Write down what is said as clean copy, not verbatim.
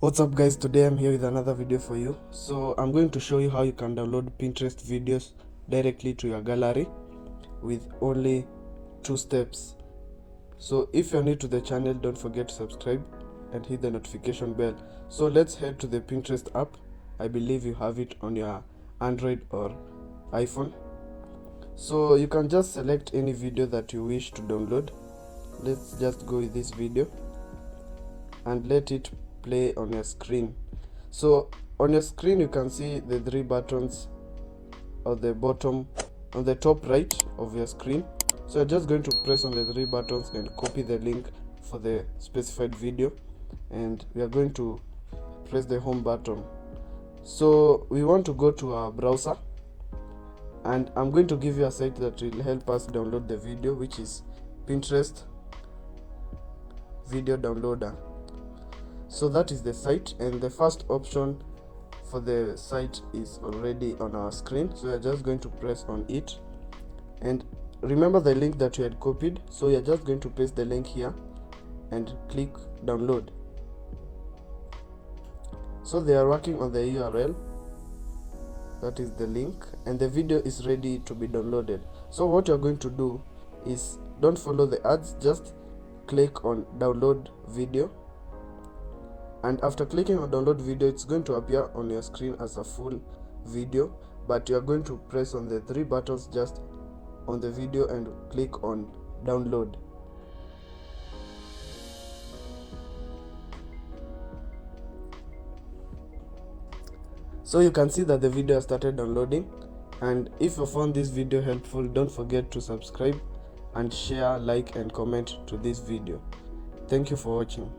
What's up guys, today I'm here with another video for you. So I'm going to show you how you can download Pinterest videos directly to your gallery with only 2 steps. So if you're new to the channel, don't forget to subscribe and hit the notification bell. So let's head to the Pinterest app. I believe you have it on your Android or iPhone. So you can just select any video that you wish to download. Let's just go with this video and let it play on your screen. So on your screen you can see the 3 buttons on the bottom, on the top right of your screen. So you're just going to press on the 3 buttons and copy the link for the specified video, and we are going to press the home button. So we want to go to our browser, and I'm going to give you a site that will help us download the video, which is Pinterest video downloader. So that is the site, and the first option for the site is already on our screen. So we're just going to press on it, and remember the link that you had copied. So you're just going to paste the link here and click download. So they are working on the URL, that is the link, and the video is ready to be downloaded. So what you're going to do is, don't follow the ads, just click on download video, and after clicking on download video, it's going to appear on your screen as a full video, but you are going to press on the 3 buttons just on the video and click on download. So you can see that the video has started downloading, and if you found this video helpful, don't forget to subscribe and share, like and comment to this video. Thank you for watching.